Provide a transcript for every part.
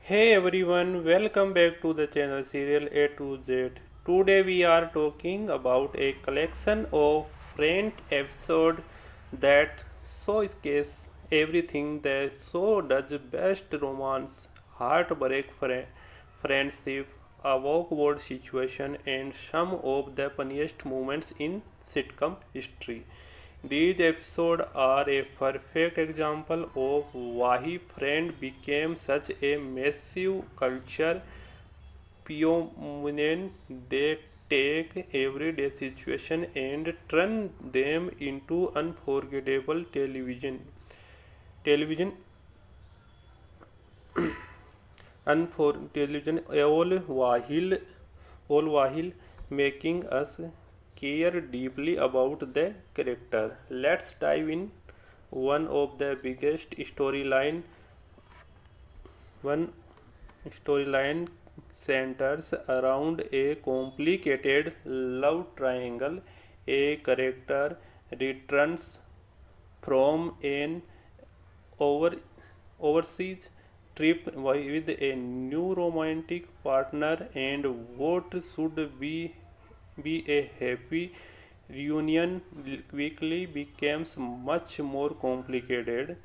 Hey everyone, welcome back to the channel Serial A to Z. Today we are talking about a collection of friend episode that so scales everything that so does best romance, heartbreak, friendship, a awkward situation, and some of the funniest moments in sitcom history. These episodes are a perfect example of why Friends became such a massive culture phenomenon. They take everyday situations and turn them into unforgettable television television all while making us care deeply about the character. Let's dive in. One of the biggest one storyline centers around a complicated love triangle. A character returns from an over overseas trip with a new romantic partner, and what should be a happy reunion quickly becomes much more complicated.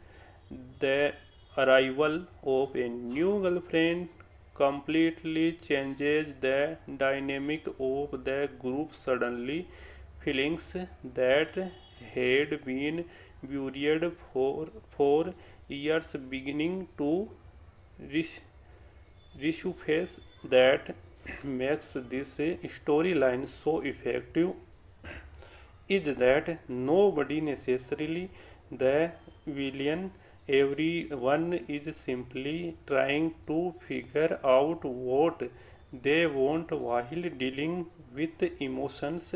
The arrival of a new girlfriend completely changes the dynamic of the group. Suddenly feelings that had been buried for years beginning to res- resurface. That makes this storyline so effective is that nobody necessarily the villain. Everyone is simply trying to figure out what they want while dealing with emotions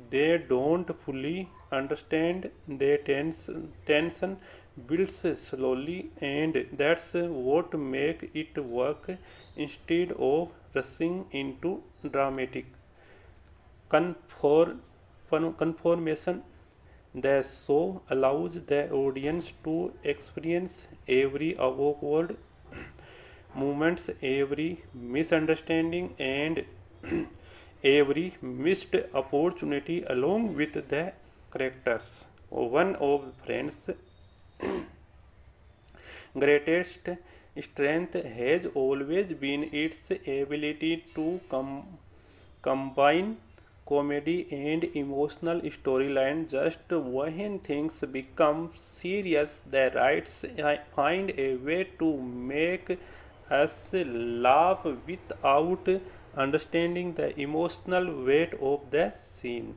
they don't fully understand. The tension builds slowly, and that's what make it work instead of rushing into dramatic conform, conformation. The show allows the audience to experience every awkward moments, every misunderstanding, and every missed opportunity along with the characters. One of Friends' greatest strength has always been its ability to combine comedy and emotional storyline. Just when things become serious, the writers find a way to make us laugh without understanding the emotional weight of the scene.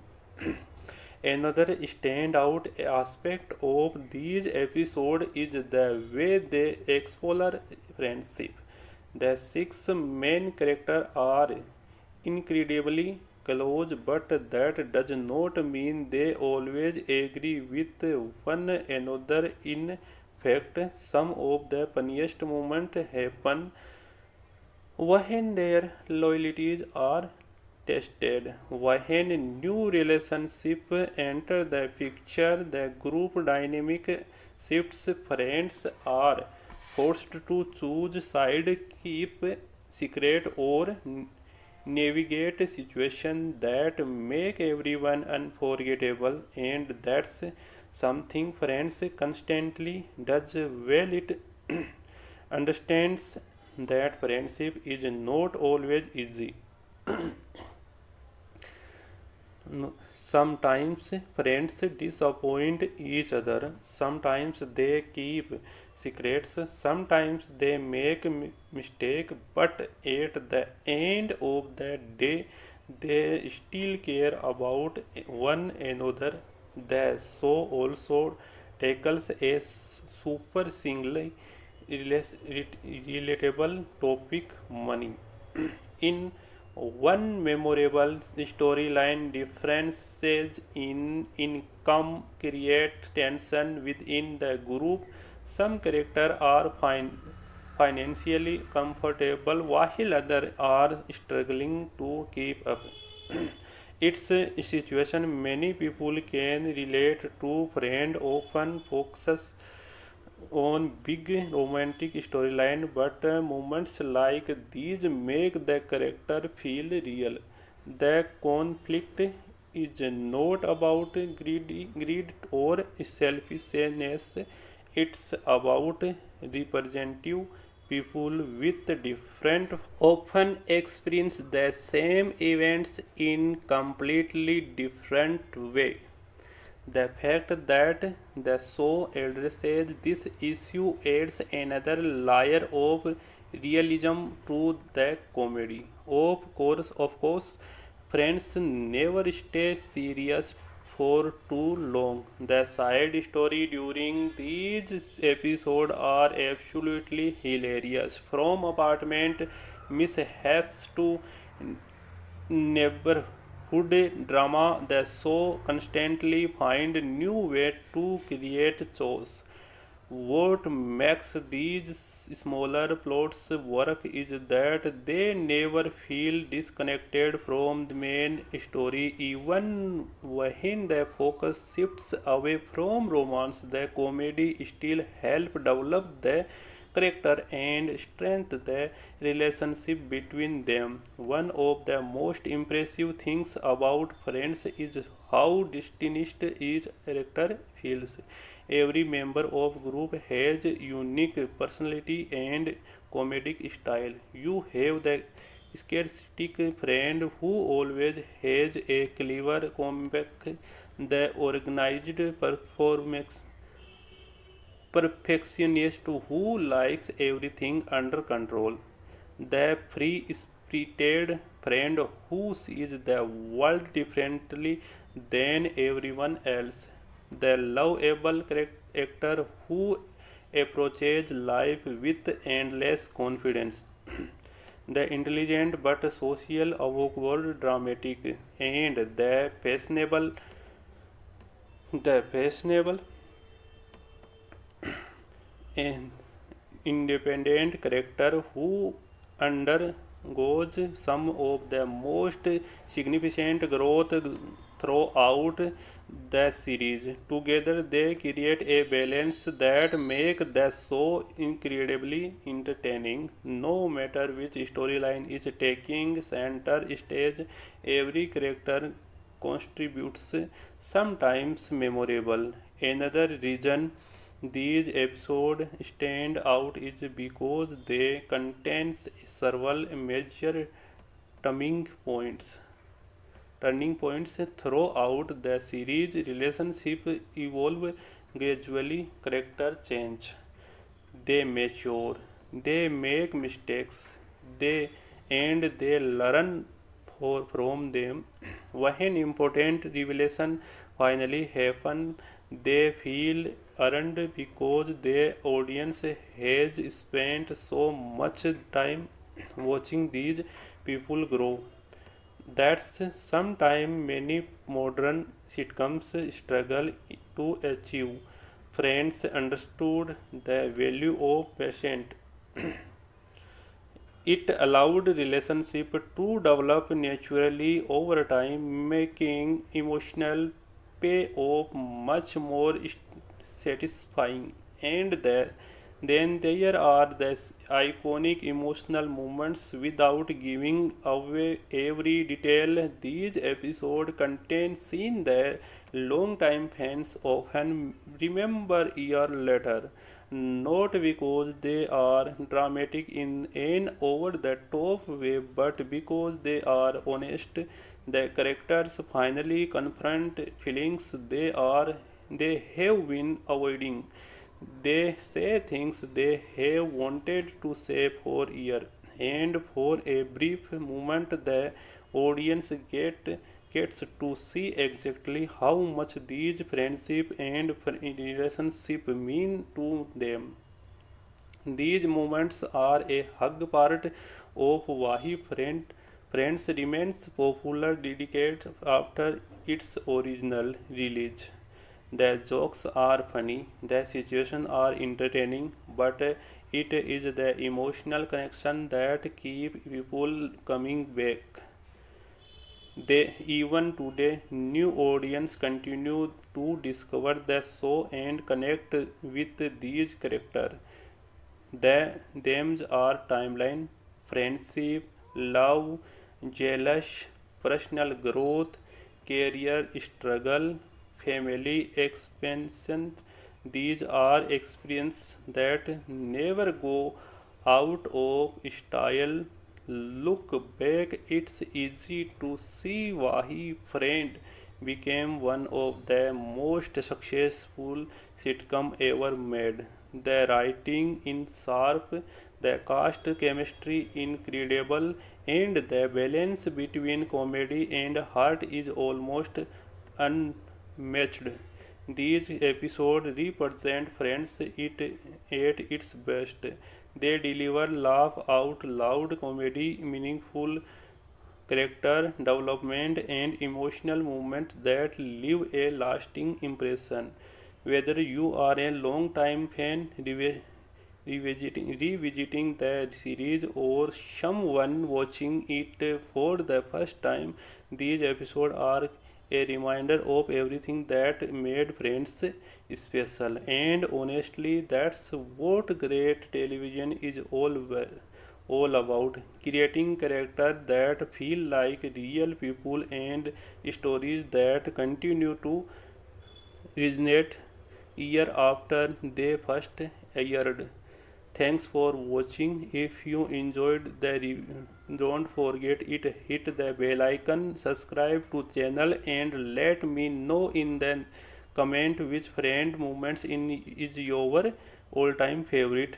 Another standout aspect of these episodes is the way they explore friendship. The six main characters are incredibly close, but that does not mean they always agree with one another. In fact, some of the funniest moments happen when their loyalties are tested. When new relationships enter the picture, the group dynamic shifts. Friends are forced to choose side, keep secret, or navigate situations that make everyone unforgettable, and that's something Friends constantly does well. It understands that friendship is not always easy. Sometimes friends disappoint each other, sometimes they keep secrets, sometimes they make mistake, but at the end of the day they still care about one another. The show also tackles a super singly relatable topic: money. In one memorable storyline, differences in income create tension within the group. Some characters are financially comfortable while others are struggling to keep up. It's a situation many people can relate to. Friend often focuses on big romantic storyline, but moments like these make the character feel real. The conflict is not about greed or selfishness, it's about representative people with different often experience the same events in completely different way. The fact that the show addresses this issue adds another layer of realism to the comedy. Of course, Friends never stay serious for too long. The side story during these episodes are absolutely hilarious. From apartment mishaps to neighborhood drama, the show constantly find new way to create chores. What makes these smaller plots work is that they never feel disconnected from the main story. Even when the focus shifts away from romance, the comedy still help develop the character and strengthen the relationship between them. One of the most impressive things about Friends is how distinct each character feels. Every member of group has unique personality and comedic style. You have the sarcastic friend who always has a clever comeback, the organized performance perfectionist who likes everything under control, the free spirited friend who sees the world differently than everyone else, the lovable character who approaches life with endless confidence, the intelligent but social awkward dramatic, and the fashionable an independent character who undergoes some of the most significant growth throughout the series. Together, they create a balance that make the show incredibly entertaining. No matter which storyline is taking center stage, every character contributes, sometimes memorable. Another reason these episodes stand out is because they contain several major turning points. Turning points throughout the series, relationship evolve gradually, character change, they mature, they make mistakes, they they learn from them. When important revelation finally happen, they feel earned because the audience has spent so much time watching these people grow. That's sometime many modern sitcoms struggle to achieve. Friends understood the value of patience. It allowed relationship to develop naturally over time, making emotional payoff much more satisfying. And then there are the iconic emotional moments without giving away every detail. These episodes contain scenes that long-time fans often remember years later, not because they are dramatic in an over-the-top way, but because they are honest. The characters finally confront feelings they have been avoiding. They say things they have wanted to say for years, and for a brief moment, the audience gets to see exactly how much these friendship and relationship mean to them. These moments are a hug part of why Friends remains popular decades after its original release. The jokes are funny, the situations are entertaining, but it is the emotional connection that keep people coming back. They even today new audience continue to discover the show and connect with these characters. Themes are timeline, friendship, love, jealous, personal growth, career struggle, family expansion. These are experiences that never go out of style. Look back, it's easy to see why Friend became one of the most successful sitcom ever made. The writing in sharp, the cast chemistry incredible, and the balance between comedy and heart is almost unmatched. These episodes represent Friends at its best. They deliver laugh out loud comedy, meaningful character development, and emotional moments that leave a lasting impression. Whether you are a long time fan revisiting the series or someone watching it for the first time, these episodes are a reminder of everything that made Friends special. And honestly, that's what great television is all about, creating characters that feel like real people and stories that continue to resonate year after they first aired. Thanks for watching. If you enjoyed the review, don't forget it hit the bell icon, subscribe to channel, and let me know in the comment which friend moments in is your all time favorite.